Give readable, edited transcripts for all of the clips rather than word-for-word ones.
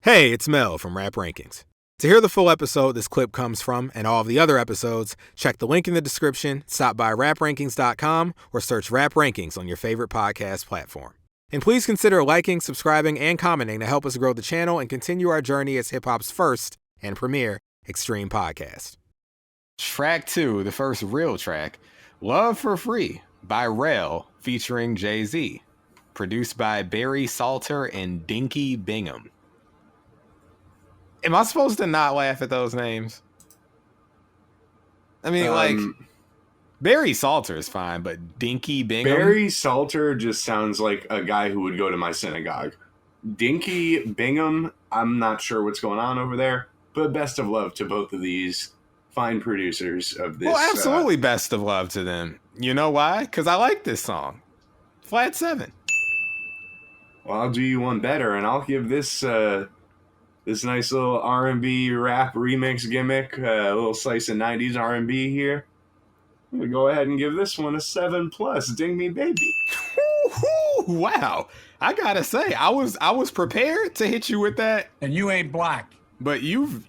Hey, it's Mel from Rap Rankings. To hear the full episode this clip comes from and all of the other episodes, check the link in the description, stop by raprankings.com, or search Rap Rankings on your favorite podcast platform. And please consider liking, subscribing, and commenting to help us grow the channel and continue our journey as hip-hop's first and premier extreme podcast. Track 2, the first real track, Love for Free by Rell featuring Jay-Z, produced by Barry Salter and Dinky Bingham. Am I supposed to not laugh at those names? I mean, Barry Salter is fine, but Dinky Bingham? Barry Salter just sounds like a guy who would go to my synagogue. Dinky Bingham, I'm not sure what's going on over there, but best of love to both of these fine producers of this. Well, absolutely best of love to them. You know why? Because I like this song. Flat 7. Well, I'll do you one better, and I'll give this... this nice little R&B rap remix gimmick, a little slice of 90s R&B here. I'm going to go ahead and give this one a 7+. Ding me, baby. Wow. I got to say, I was prepared to hit you with that. And you ain't black. But you've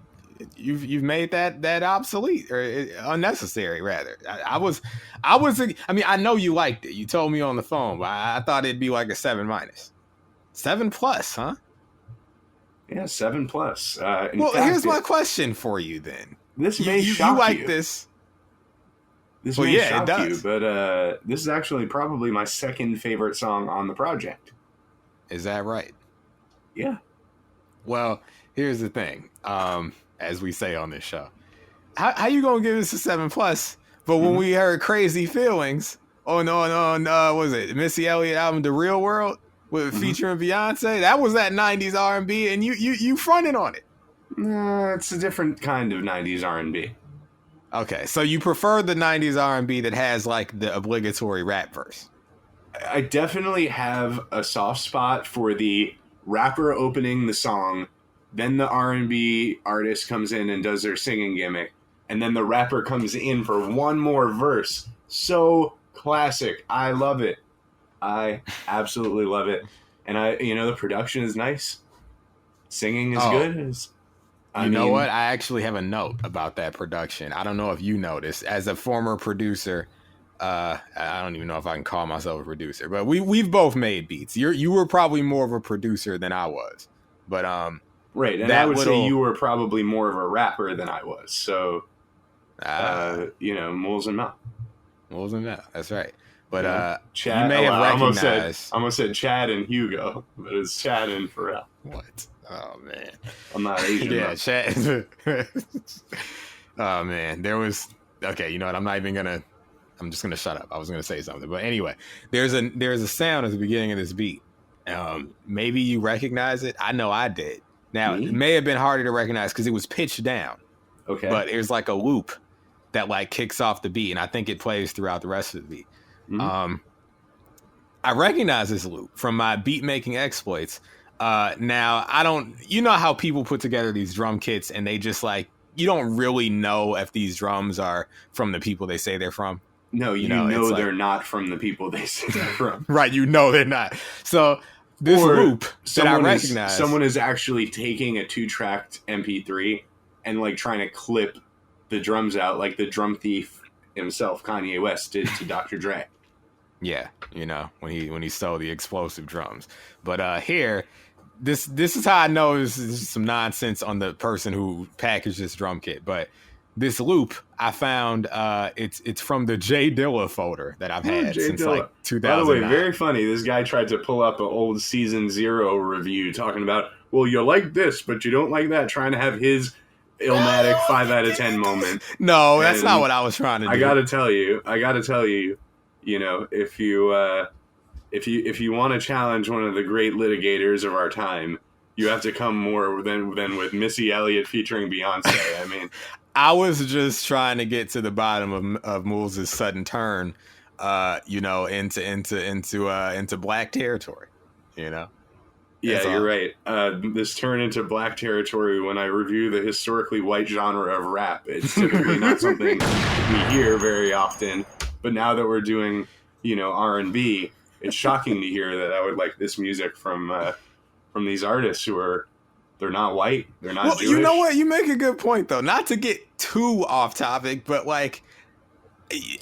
made that obsolete or unnecessary, rather. I mean, I know you liked it. You told me on the phone, but I thought it'd be like a 7-. 7+, huh? Yeah, 7+. Well, here's my question for you then. This may shock you. You like this? This may shock you, but this is actually probably my second favorite song on the project. Is that right? Yeah. Well, here's the thing. As we say on this show, how you gonna give this a 7+? But when we heard Crazy Feelings on was it Missy Elliott album The Real World? With featuring Beyonce, that was that 90s R&B, and you fronted on it. It's a different kind of 90s R&B. Okay, so you prefer the 90s R&B that has like the obligatory rap verse. I definitely have a soft spot for the rapper opening the song, then the R&B artist comes in and does their singing gimmick, and then the rapper comes in for one more verse. So classic. I love it. I absolutely love it. And the production is nice. Singing is good. You know what? I actually have a note about that production. I don't know if you noticed. As a former producer, I don't even know if I can call myself a producer, but we've both made beats. You were probably more of a producer than I was. But right, and I would say you were probably more of a rapper than I was. So Moulz and Mel. Moulz and Mel, that's right. But Chad, you may have recognized. I almost said Chad and Hugo, but it's Chad and Pharrell. What? Oh man, I'm not Asian. Yeah, Chad. Oh man, there was. Okay, you know what? I'm just gonna shut up. I was gonna say something, but anyway, there's a sound at the beginning of this beat. Maybe you recognize it. I know I did. Now it may have been harder to recognize because it was pitched down. Okay, but there's like a loop that like kicks off the beat, and I think it plays throughout the rest of the beat. I recognize this loop from my beat making exploits. Now I don't, you know how people put together these drum kits and they just like, you don't really know if these drums are from the people they say they're from. No, you know they're not from the people they say they're from. Right, you know they're not. So this loop that I recognize. Someone is actually taking a 2-tracked MP3 and like trying to clip the drums out like the drum thief himself, Kanye West, did to Dr. Dre. Yeah, when he stole the explosive drums. But here, this is how I know this is some nonsense on the person who packaged this drum kit. But this loop I found, it's from the Jay Dilla folder that I've had since like 2009. By the way, very funny. This guy tried to pull up an old Season 0 review talking about, well, you like this, but you don't like that, trying to have his Illmatic 5 out of 10 moment. No, that's not what I was trying to do. I gotta tell you, if you want to challenge one of the great litigators of our time, you have to come more than with Missy Elliott featuring Beyonce. I mean, I was just trying to get to the bottom of Moulz' sudden turn, into black territory, Yeah, you're right. This turn into black territory when I review the historically white genre of rap. It's typically not something we hear very often. But now that we're doing, R&B, it's shocking to hear that I would like this music from these artists who are They're not white. They're not Jewish. You know what? You make a good point, though. Not to get too off topic, but like,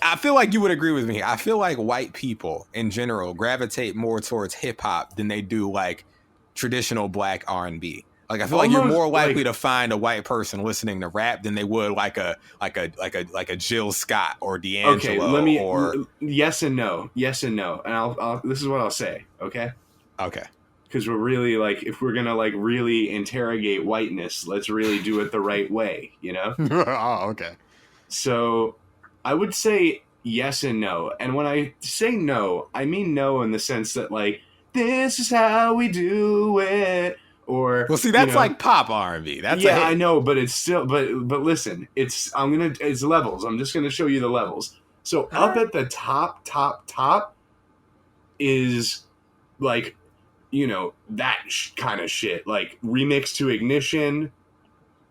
I feel like you would agree with me. I feel like white people in general gravitate more towards hip hop than they do like traditional black R&B. Like I feel like you're more likely to find a white person listening to rap than they would like a Jill Scott or D'Angelo. Okay, yes and no, and I'll this is what I'll say. Okay. Because we're really like, if we're gonna like really interrogate whiteness, let's really do it the right way, you know? Oh, okay. So I would say yes and no. And when I say no, I mean no in the sense that like, this is how we do it. Or well, see, that's like pop R&B. That's I know, but it's still but listen, it's levels. I'm just gonna show you the levels. So up at the top is like, you know, that kind of shit, like Remix to Ignition.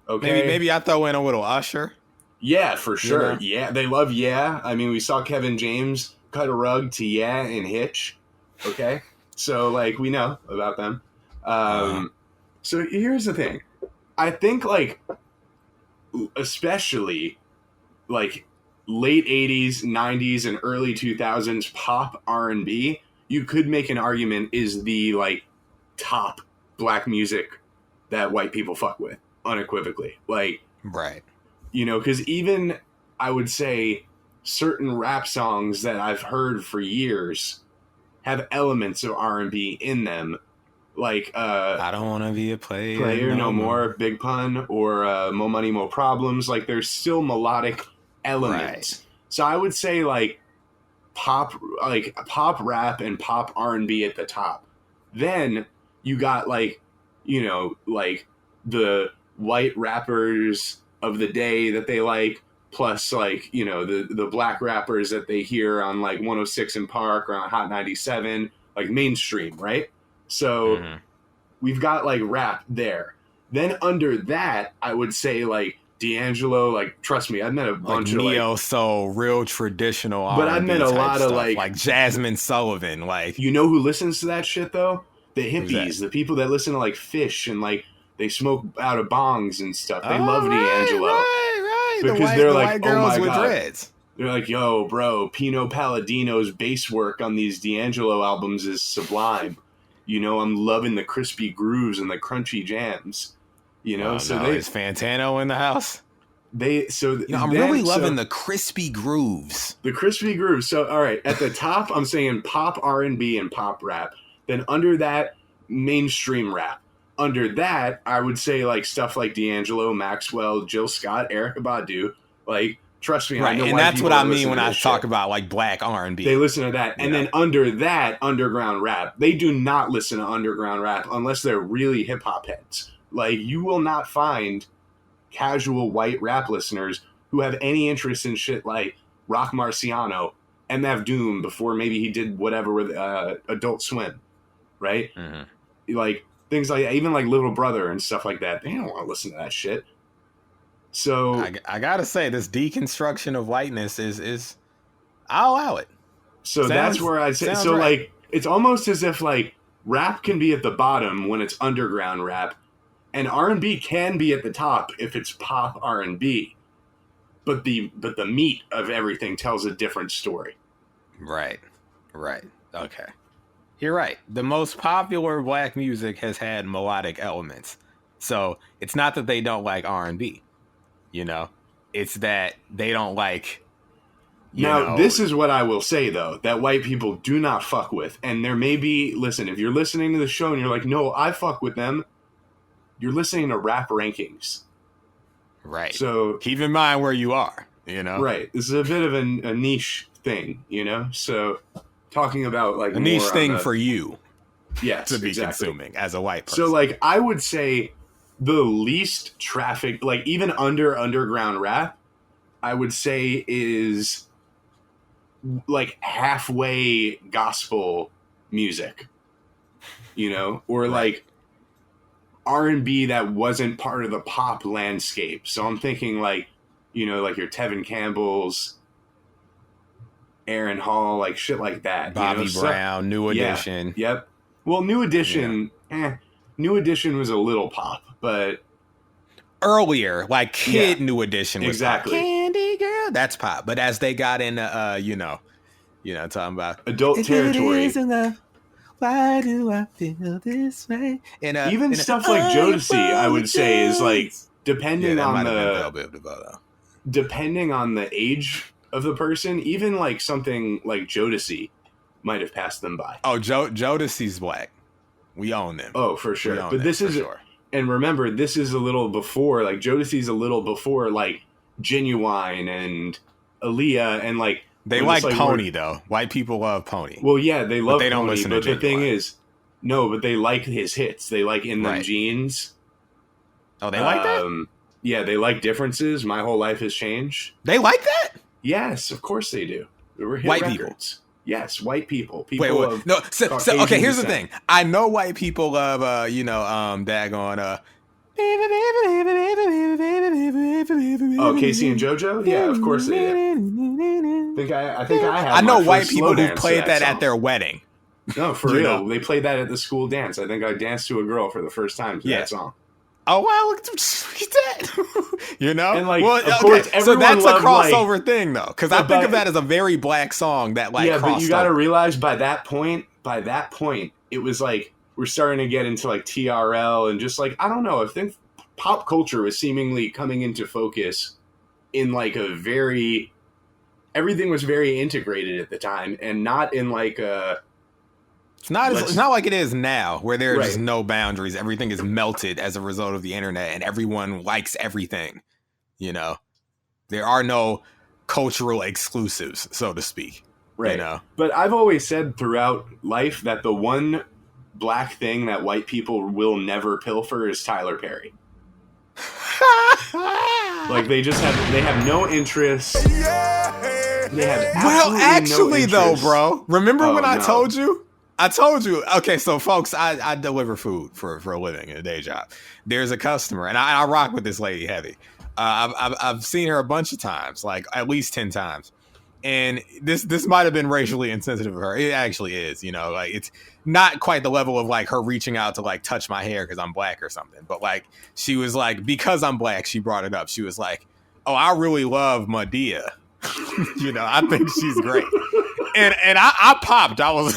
Okay, maybe I throw in a little Usher. Yeah, for sure. You know? Yeah, they love Yeah. I mean, we saw Kevin James cut a rug to Yeah in Hitch. Okay, so like we know about them. So here's the thing. I think like, especially like late 80s, 90s, and early 2000s pop R&B, you could make an argument is the like top black music that white people fuck with unequivocally. Like, right. You know, because even I would say certain rap songs that I've heard for years have elements of R&B in them. Like I don't want to be a player no more, Big Pun, or Mo Money Mo Problems. Like there's still melodic elements. Right. So I would say like pop rap and pop R&B at the top. Then you got like, you know, like the white rappers of the day that they like, plus like, you know, the black rappers that they hear on like 106 in Park or on Hot 97, like mainstream, right? So we've got like rap there. Then under that, I would say like D'Angelo, like trust me, I've met a bunch of neo soul, real traditional R&B, but I've met a lot of like Jasmine Sullivan. Like, you know who listens to that shit though? The hippies, the people that listen to like Fish and like they smoke out of bongs and stuff. They love D'Angelo, right? Because they're like, oh my god, dreads. They're like, yo, bro, Pino Palladino's bass work on these D'Angelo albums is sublime. You know, I'm loving the crispy grooves and the crunchy jams. You know, is Fantano in the house? I'm really loving the crispy grooves. The crispy grooves. So, all right, at the top, I'm saying pop R&B and pop rap. Then under that, mainstream rap. Under that, I would say like stuff like D'Angelo, Maxwell, Jill Scott, Erykah Badu. Like, trust me, right. I know. And that's what I mean when I talk about like black R&B. They listen to that. And then under that, underground rap. They do not listen to underground rap unless they're really hip hop heads. Like, you will not find casual white rap listeners who have any interest in shit like Rock Marciano, MF Doom before maybe he did whatever with Adult Swim, right? Like things like that, even like Little Brother and stuff like that. They don't want to listen to that shit. So I gotta say, this deconstruction of whiteness is I'll allow it. So that's where I'd say. So right. Like it's almost as if like rap can be at the bottom when it's underground rap. And R&B can be at the top if it's pop R&B, but the meat of everything tells a different story. Right. Okay. You're right. The most popular black music has had melodic elements. So it's not that they don't like R&B, you know? It's that they don't like... This is what I will say, though, that white people do not fuck with. And there may be... Listen, if you're listening to the show and you're like, no, I fuck with them... You're listening to Rap Rankings. Right. So keep in mind where you are, you know? Right. This is a bit of a niche thing, you know? So talking about like a niche thing for you. Yes, to be consuming as a white person. So like I would say the least traffic, like even underground rap, I would say is like halfway gospel music, you know? Or like R&B that wasn't part of the pop landscape. So I'm thinking like, you know, like your Tevin Campbell's, Aaron Hall, like shit like that. Bobby Brown, New Edition. Yep. Well, New Edition, New Edition was a little pop, but earlier, like Kid New Edition was exactly pop. Candy Girl, that's pop. But as they got into, talking about adult territory. Why do I feel this way? And even stuff like Jodeci, I would say, is like depending on the age of the person. Even like something like Jodeci might have passed them by. Oh, Jodeci's black. We own them. Oh, for sure. But this is, and remember, this is a little before, like Jodeci's a little before, like Genuine and Aaliyah, and like they like Pony though. White people love Pony. Well, yeah, they love. But they don't Pony, listen to But Genuine. the thing is, no, but they like his hits. They like In Them Jeans. Oh, they like that. Yeah, they like Differences. My Whole Life Has Changed. They like that. Yes, of course they do. They were hit white records. People. Yes, white people. Wait. No, so okay. Here's the thing. I know white people love, daggone, oh, Casey and JoJo? Yeah, of course they do. I think I have. I know white people who played that at their wedding. No, for real. They played that at the school dance. I think I danced to a girl for the first time to that song. Oh wow! Look at that. And like, of course, so that's a crossover like, thing, though, because I think of that as a very black song that like. Yeah, but you got to realize by that point, it was like we're starting to get into like TRL and just like I don't know. I think pop culture was seemingly coming into focus in like a very. Everything was very integrated at the time, and not in like a. It's not like it is now, where there are just no boundaries. Everything is melted as a result of the internet, and everyone likes everything. There are no cultural exclusives, so to speak. Right. But I've always said throughout life that the one black thing that white people will never pilfer is Tyler Perry. Like they have no interest. They have absolutely no interest. Bro, remember when I told you? I told you. Okay, so folks, I deliver food for a living in a day job. There's a customer, and I rock with this lady heavy. I've seen her a bunch of times, like at least 10 times. And this might have been racially insensitive of her. It actually is, like it's not quite the level of like her reaching out to like touch my hair because I'm black or something. But like she was like, because I'm black, she brought it up. She was like, oh, I really love Madea. I think she's great. And I popped. I was,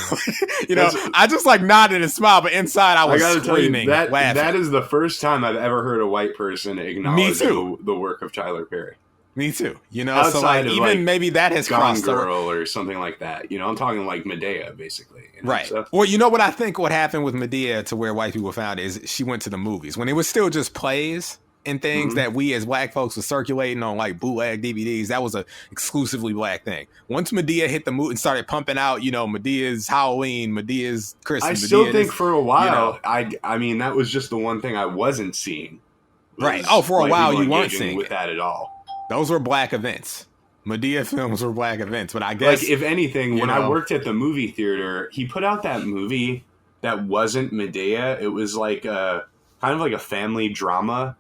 I just like nodded and smiled, but inside I was screaming, laughing. That is the first time I've ever heard a white person acknowledge the work of Tyler Perry. Me too. Outside so like of even like maybe that has Gone crossed Girl or something like that. I'm talking like Madea, basically. Right. So. Well, what I think what happened with Madea to where white people found is she went to the movies when it was still just plays. And things that we as black folks were circulating on like bootleg DVDs, that was a exclusively black thing. Once Madea hit the mood and started pumping out, Madea's Halloween, Madea's Christmas. I still think for a while, I mean, that was just the one thing I wasn't seeing. Right. Oh, for a while you weren't seeing with that at all. Those were black events. Madea films were black events, but I guess like if anything, when I worked at the movie theater, he put out that movie that wasn't Madea. It was like kind of like a family drama.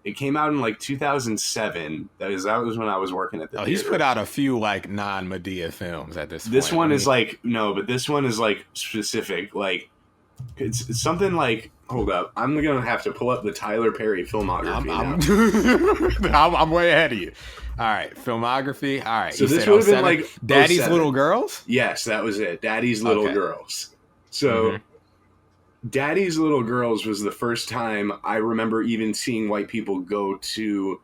It came out in like 2007. That was when I was working at the theater. He's put out a few like non-Madea films at this point. This one is like, no, but this one is like specific. Like it's something like, hold up. I'm going to have to pull up the Tyler Perry filmography now. I'm way ahead of you. All right. Filmography. All right. So this would have been like Daddy's 07. Little Girls? Yes, that was it. Daddy's Little Girls. So... Daddy's Little Girls was the first time I remember even seeing white people go to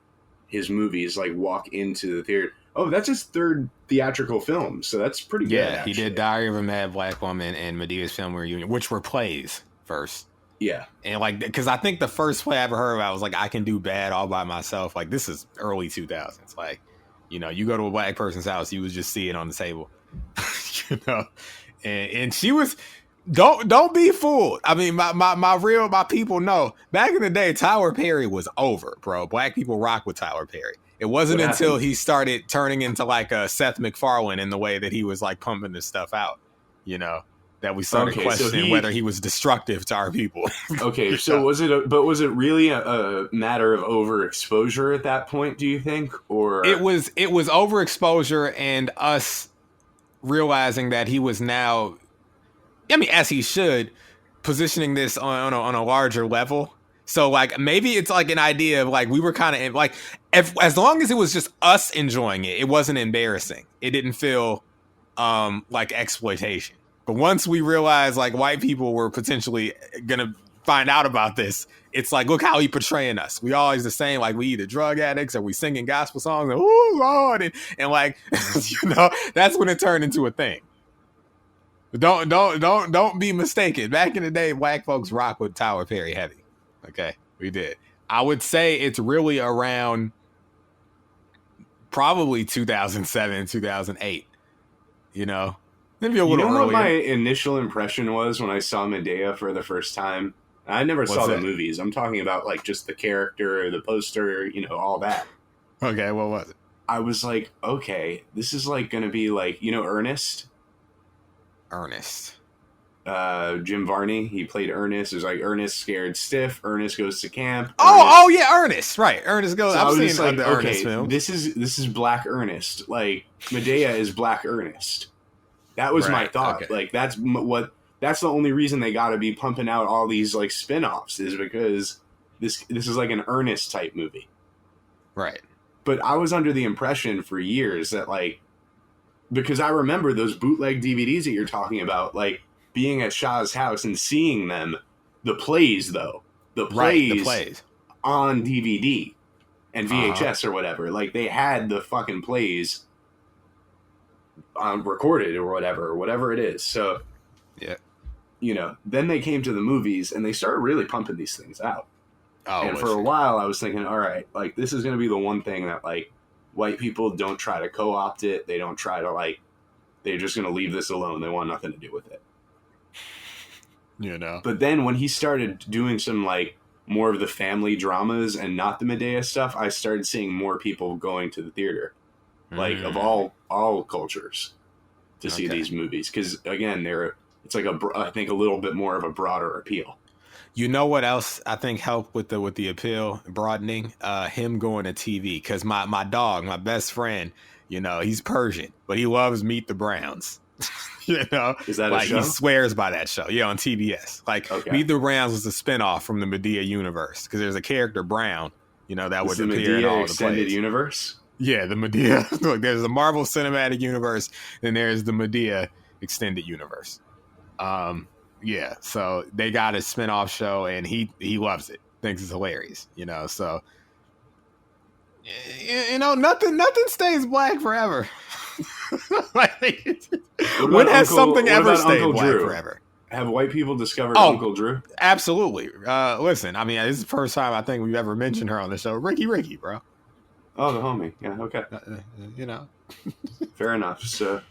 his movies, like walk into the theater. Oh, that's his third theatrical film, so that's pretty good. Yeah, he did Diary of a Mad Black Woman and Medea's Film Reunion, which were plays first. Yeah. And like, because I think the first play I ever heard about was like, I Can Do Bad All By Myself. Like, this is early 2000s. Like, you go to a black person's house, you would just see it on the table. And she was... Don't be fooled. I mean, my people know. Back in the day, Tyler Perry was over, bro. Black people rock with Tyler Perry. It wasn't until he started turning into like a Seth MacFarlane in the way that he was like pumping this stuff out, that we started questioning whether he was destructive to our people. Okay, so was it really a matter of overexposure at that point, do you think? Or it was overexposure and us realizing that he was now, I mean, as he should, positioning this on a larger level. So like maybe it's like an idea of like we were kind of like as long as it was just us enjoying it, it wasn't embarrassing. It didn't feel like exploitation. But once we realized like white people were potentially gonna find out about this, it's like, look how he portraying us. We always the same, like we either drug addicts or we singing gospel songs and oh Lord, and like you know, that's when it turned into a thing. But don't be mistaken. Back in the day, black folks rock with Tyler Perry heavy. Okay, we did. I would say it's really around probably 2007, 2008. You know, maybe a little earlier. What my initial impression was when I saw Medea for the first time? I never saw the movies. I'm talking about like just the character, the poster, you know, all that. Okay, what was it? I was like, okay, this is like going to be like, you know, Ernest. Jim Varney, he played Ernest. It was like Ernest scared stiff. Ernest goes to camp. Oh yeah, Ernest. Right, Ernest goes. So I've seen like, the okay, Ernest film. This is Black Ernest. Like Medea is Black Ernest. That was my thought. Okay. Like that's the only reason they got to be pumping out all these like spin-offs is because this is like an Ernest type movie. Right. But I was under the impression for years that like because I remember those bootleg DVDs that you're talking about, like being at Shah's house and seeing them, the plays though, the plays on DVD and VHS or whatever, like they had the fucking plays recorded or whatever it is. So yeah, you know, then they came to the movies and they started really pumping these things out. Oh, and for a while I was thinking, all right, like this is going to be the one thing that like white people don't try to co-opt it. They don't try to like, they're just going to leave this alone. They want nothing to do with it. You know. But then when he started doing some like more of the family dramas and not the Medea stuff, I started seeing more people going to the theater, like of all cultures, to see these movies. Because again, it's like I think a little bit more of a broader appeal. You know what else I think helped with the appeal broadening? Him going to TV, because my dog, my best friend, you know, he's Persian, but he loves Meet the Browns. You know, is that like a show? He swears by that show. Yeah, on TBS. Like Meet the Browns was a spinoff from the Medea universe because there's a character Brown, you know, that would appear in all the extended plays. Universe. Yeah, the Medea. Look, there's the Marvel Cinematic Universe, then there's the Medea extended universe. Yeah, so they got a spinoff show, and he loves it. Thinks it's hilarious, you know. So, you know, nothing stays black forever. When has something ever stayed black forever? Have white people discovered Uncle Drew? Absolutely. Listen, I mean, this is the first time I think we've ever mentioned her on the show. Ricky, bro. Oh, the homie. Yeah, okay. You know. Fair enough. So,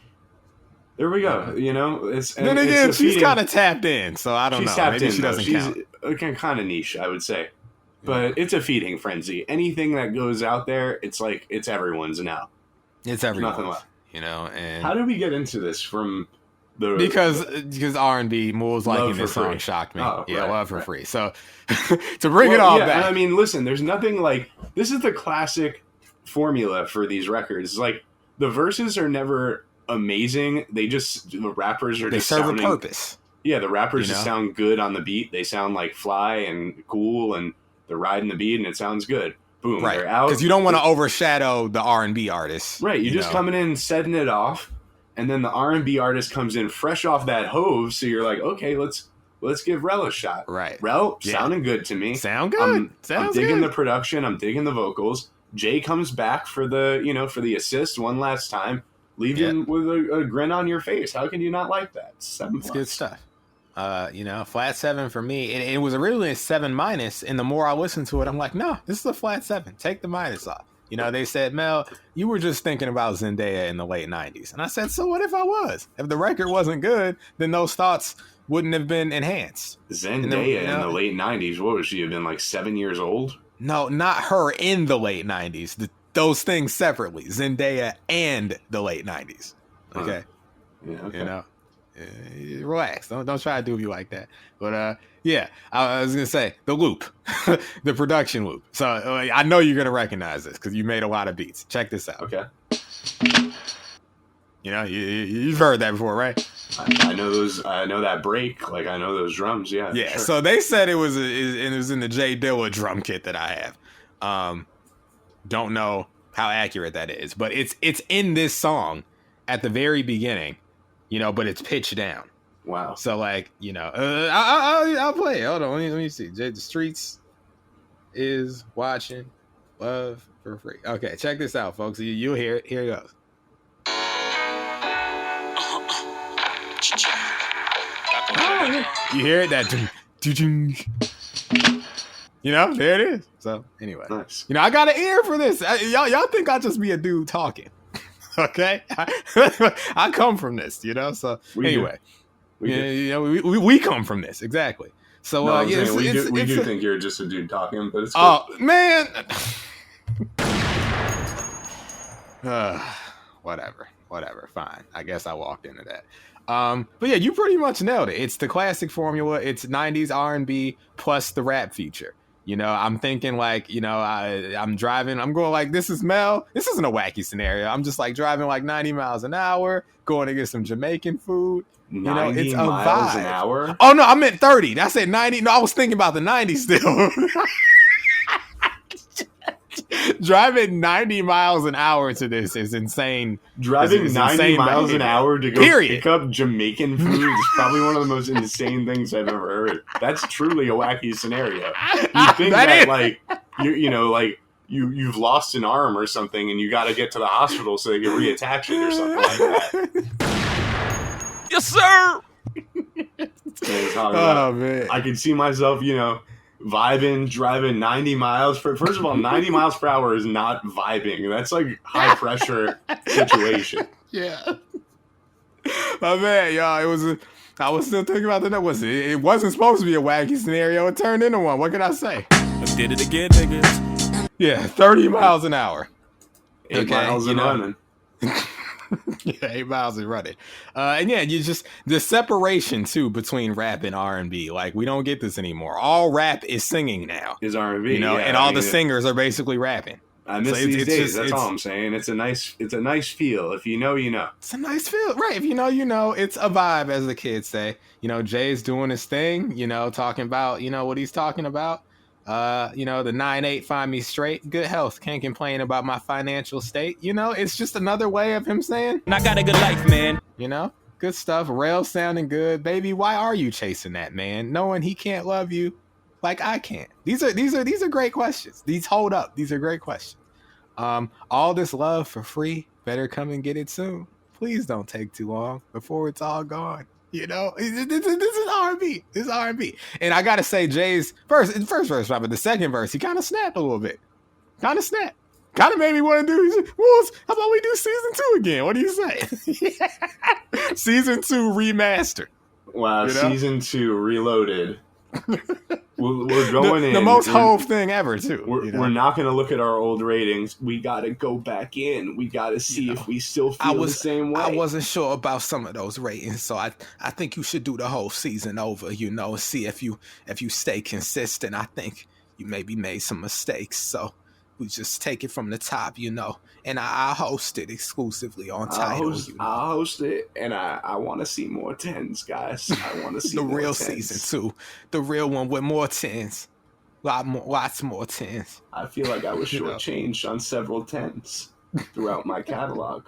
there we go. You know, then again, she's kind of tapped in, so I don't know. Maybe she doesn't count. She's kind of niche, I would say. But it's a feeding frenzy. Anything that goes out there, it's like it's everyone's now. It's everyone's. Nothing left. You know, and how did we get into this from the because R&B Moulz liking this song shocked me. Love for free. So to bring it all back, I mean, listen, there's nothing like this is the classic formula for these records. Like the verses are never amazing. The rappers are serve a purpose. Yeah, the rappers just sound good on the beat. They sound like fly and cool, and they're riding the beat, and it sounds good. Boom, right. They're out. Because you don't want to overshadow the R&B artists. Right, you're just coming in, setting it off, and then the R&B artist comes in fresh off that hove, so you're like, okay, let's give Rell a shot. Right. Rell, sounding good to me. Sound good. I'm digging the production. I'm digging the vocals. Jay comes back for the assist one last time, leaving with a grin on your face. How can you not like that? 7+. It's good stuff. Flat 7 for me. It was originally a 7-, and the more I listened to it, I'm like, no, this is a flat 7. Take the minus off. You know, they said, Mel, you were just thinking about Zendaya in the late 90s. And I said, so what if I was? If the record wasn't good, then those thoughts wouldn't have been enhanced. Zendaya in the late 90s, what would she have been, like 7 years old? No, not her in the late 90s. Those things separately. Zendaya and the late 90s. Okay? Yeah, okay. You know? Relax. Don't try to do me like that. But I was gonna say the loop, the production loop. So I know you're gonna recognize this because you made a lot of beats. Check this out. Okay. You know you've heard that before, right? I know those. I know that break. Like I know those drums. Yeah. Yeah. Sure. So they said it was in the Jay Dilla drum kit that I have. Don't know how accurate that is, but it's in this song at the very beginning, but it's pitched down. Wow. So like, I'll play it. Hold on, let me see. Jay the Streets is watching Love for Free. Okay, check this out, folks. You'll hear it. Here it goes. You hear it? That there it is. So anyway, nice. I got an ear for this. Y'all think I just be a dude talking? Okay, I come from this, So anyway, we come from this exactly. So no, we do think you're just a dude talking, but it's cool. Oh man, whatever. Fine. I guess I walked into that. But yeah, you pretty much nailed it. It's the classic formula. It's 90s R&B plus the rap feature. I'm thinking like, I'm driving. I'm going like, this is Mel. This isn't a wacky scenario. I'm just like driving like 90 miles an hour, going to get some Jamaican food. 90 it's a miles vibe. An hour? Oh no, I meant 30. I said 90. No, I was thinking about the 90s still. Driving 90 miles an hour to this is insane. Driving 90 miles an hour to go pick up Jamaican food is probably one of the most insane things I've ever heard. That's truly a wacky scenario. You think that like you've lost an arm or something and you got to get to the hospital so they can reattach it or something like that. Yes, sir. Oh man, I can see myself, vibing, driving 90 miles. First of all, 90 miles per hour is not vibing. That's like high pressure situation. Yeah. My man, y'all, I was still thinking about that. It wasn't supposed to be a wacky scenario. It turned into one. What can I say? I did it again, niggas. Yeah, 30 miles an hour. 8 miles and running. Yeah, 8 miles and running. And yeah, the separation too between rap and R&B. Like we don't get this anymore. All rap is singing now. Is R&B, and all the singers are basically rapping. I miss these days. That's all I'm saying. It's a nice feel. If you know, you know. It's a nice feel, right? If you know, you know. It's a vibe, as the kids say. Jay's doing his thing. Talking about what he's talking about. The 9-8 find me straight. Good health. Can't complain about my financial state. It's just another way of him saying, I got a good life, man. Good stuff. Rell sounding good. Baby, why are you chasing that man? Knowing he can't love you like I can't. These are great questions. These hold up. These are great questions. All this love for free. Better come and get it soon. Please don't take too long before it's all gone. This is R&B. This is R&B. And I got to say, Jay's first verse, but the second verse, he kind of snapped a little bit. Kind of snapped. Kind of made me want to do, Moulz, how about we do season 2 again? What do you say? Season 2 remastered. Wow, season 2 reloaded. We're going in. The most Hove thing ever, too. We're not going to look at our old ratings. We got to go back in. We got to see if we still feel the same way. I wasn't sure about some of those ratings, so I think you should do the whole season over, see if you stay consistent. I think you maybe made some mistakes, so we just take it from the top, and I host it exclusively on Tidal. I'll host it, and I want to see more 10s, guys. I want to see the more real 10s. Season 2, the real one with more 10s, lots more 10s. I feel like I was shortchanged on several 10s throughout my catalog,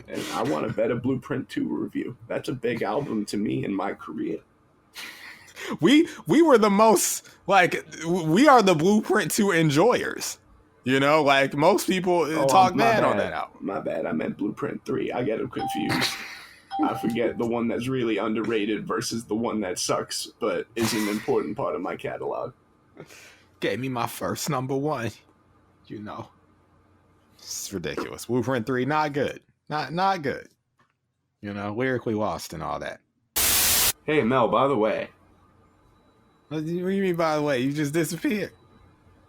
and I want a better Blueprint 2 review. That's a big album to me in my career. We were the most, we are the Blueprint 2 enjoyers. Most people talk bad on that album. My bad. I meant Blueprint 3. I get them confused. I forget the one that's really underrated versus the one that sucks, but is an important part of my catalog. Gave me my first number 1. It's ridiculous. Blueprint 3, not good. Not good. Lyrically lost and all that. Hey, Mel, by the way. What do you mean, by the way? You just disappeared.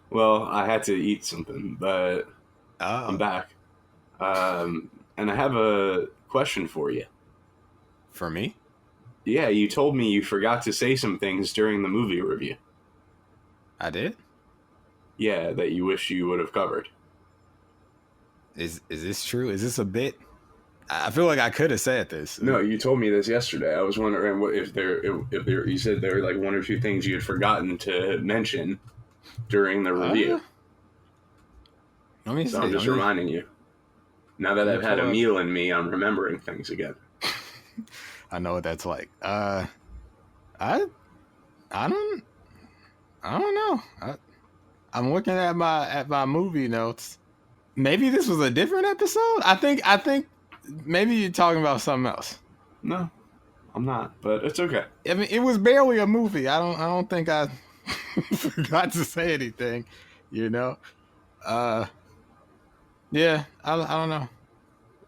Well, I had to eat something, but I'm back. And I have a question for you. For me? Yeah, you told me you forgot to say some things during the movie review. I did? Yeah, that you wish you would have covered. Is this true? Is this a bit? I feel like I could have said this. No, you told me this yesterday. I was wondering if there. You said there were like one or two things you had forgotten to mention during the review. Let me see. I'm just reminding you. Now that I've had a meal in me, I'm remembering things again. I know what that's like. I don't know. I'm looking at my movie notes. Maybe this was a different episode. I think maybe you're talking about something else. No, I'm not. But it's okay. I mean, it was barely a movie. I don't think I forgot to say anything. You know. Yeah. I don't know.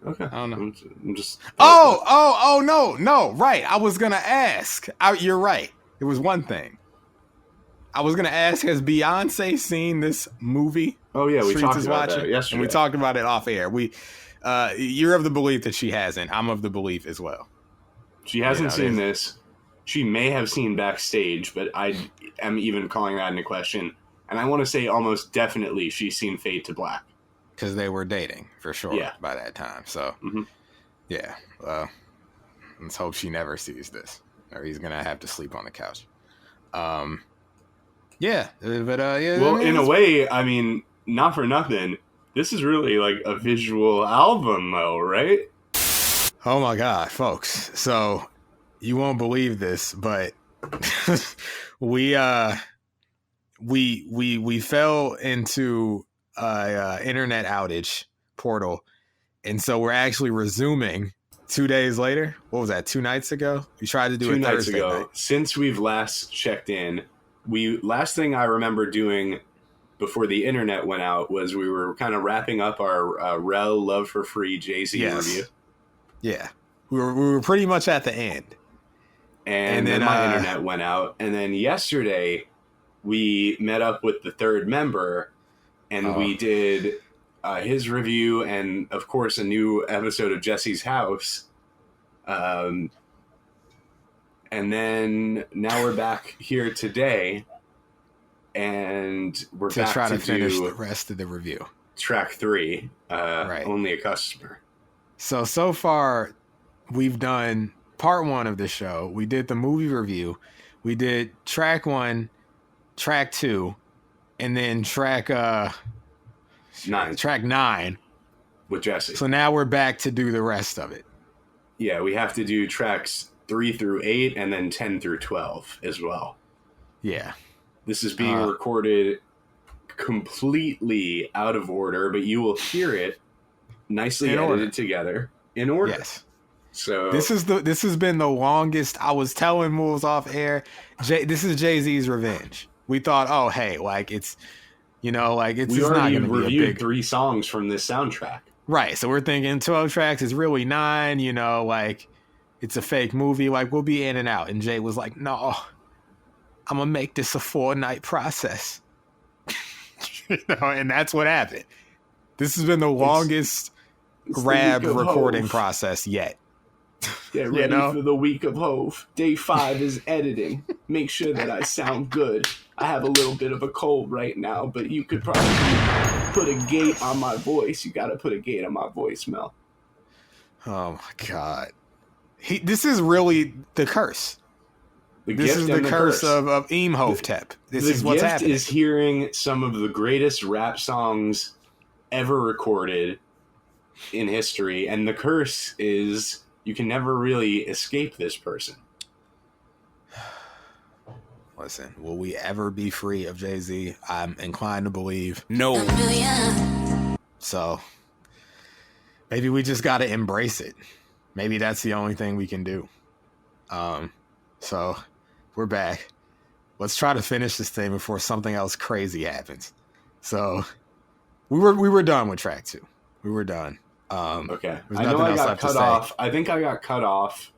Okay. I don't know. I'm just. Oh, no. Right. I was gonna ask. You're right. It was one thing. I was gonna ask, has Beyonce seen this movie? Oh yeah, we talked about that yesterday. And we talked about it off air. You're of the belief that she hasn't. I'm of the belief as well. She hasn't seen this. She may have seen Backstage, but I am even calling that into question. And I want to say almost definitely she's seen Fade to Black. Because they were dating, for sure, by that time. So, yeah. Let's hope she never sees this. Or he's going to have to sleep on the couch. Yeah. But, yeah. Well, in a way, I mean, not for nothing, this is really like a visual album, though, right? Oh, my God, folks. So, you won't believe this, but we fell into internet outage portal, and so we're actually resuming 2 days later. What was that, 2 nights ago? We tried to do it Thursday night. Since we've last checked in, last thing I remember doing before the internet went out was we were kind of wrapping up our Rell Love for Free Jay-Z review. Yeah, we were pretty much at the end, and then my internet went out, and then yesterday we met up with the third member. And we did his review and, of course, a new episode of Jesse's House. And then now we're back here today. And we're back to try to finish the rest of the review. Track 3, Only a Customer. So far, we've done part 1 of the show. We did the movie review. We did track 1, track 2. And then track 9 with Jesse. So now we're back to do the rest of it. Yeah, we have to do tracks 3 through 8 and then 10 through 12 as well. Yeah. This is being recorded completely out of order, but you will hear it nicely edited together in order. Yes. So this has been the longest. I was telling Moulz off air, this is Jay-Z's revenge. We thought, oh, hey, like it's, it's we already not going to be reviewed 3 songs from this soundtrack. Right. So we're thinking 12 tracks is really 9, it's a fake movie. Like, we'll be in and out. And Jay was like, no, I'm going to make this a 4-night process. And that's what happened. This has been the longest Rab recording process yet. Get ready for the week of Hove. Day 5 is editing. Make sure that I sound good. I have a little bit of a cold right now, but you could probably put a gate on my voice. You got to put a gate on my voice, Mel. Oh, my God. This is really the curse. This is the curse of Imhotep. This is what's happening. The gift is hearing some of the greatest rap songs ever recorded in history, and the curse is you can never really escape this person. Listen, will we ever be free of Jay-Z? I'm inclined to believe no. So maybe we just got to embrace it. Maybe that's the only thing we can do. So we're back. Let's try to finish this thing before something else crazy happens. So we were done with track 2. We were done. Okay. I know I got cut off. I think I got cut off.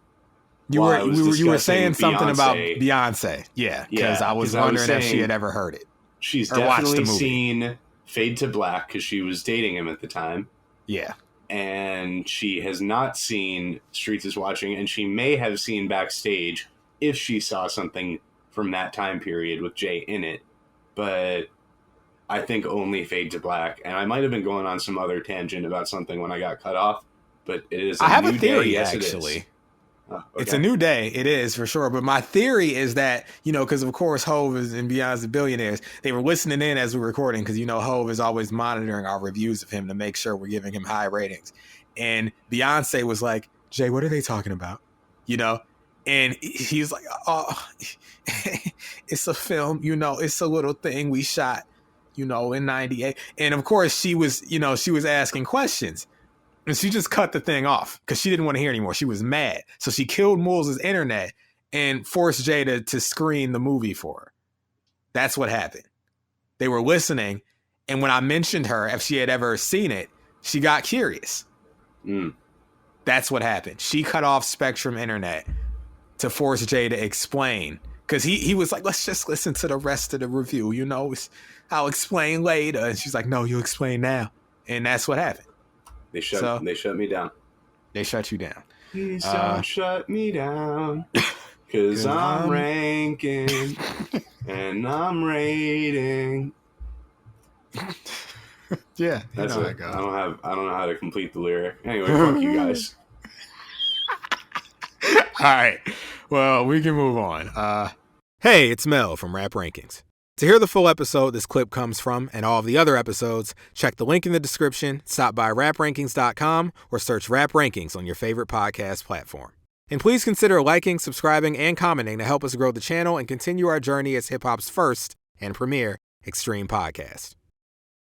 You were saying something about Beyonce. Yeah, because I was wondering if she had ever heard it. She's definitely seen Fade to Black because she was dating him at the time. Yeah. And she has not seen Streets is Watching, and she may have seen Backstage if she saw something from that time period with Jay in it. But I think only Fade to Black. And I might have been going on some other tangent about something when I got cut off. but it is. I have a new theory, day. Yes, actually. Okay. It's a new day. It is, for sure. But my theory is that, because of course Hov and Beyonce the Billionaires, they were listening in as we were recording because, Hov is always monitoring our reviews of him to make sure we're giving him high ratings. And Beyonce was like, Jay, what are they talking about? And he's like, oh, it's a film, it's a little thing we shot, in 98. And of course she was asking questions. And she just cut the thing off because she didn't want to hear anymore. She was mad. So she killed Moulz' internet and forced Jay to screen the movie for her. That's what happened. They were listening. And when I mentioned her, if she had ever seen it, she got curious. That's what happened. She cut off Spectrum internet to force Jay to explain. Because he was like, let's just listen to the rest of the review. I'll explain later. And she's like, no, you explain now. And that's what happened. They shut me down. They shut you down. Please don't shut me down. Because I'm ranking and I'm rating. Yeah, that's it. I don't know how to complete the lyric. Anyway, fuck you guys. All right. Well, we can move on. Hey, it's Mel from Rap Rankings. To hear the full episode this clip comes from and all of the other episodes, check the link in the description, stop by raprankings.com, or search Rap Rankings on your favorite podcast platform. And please consider liking, subscribing, and commenting to help us grow the channel and continue our journey as hip-hop's first and premier extreme podcast.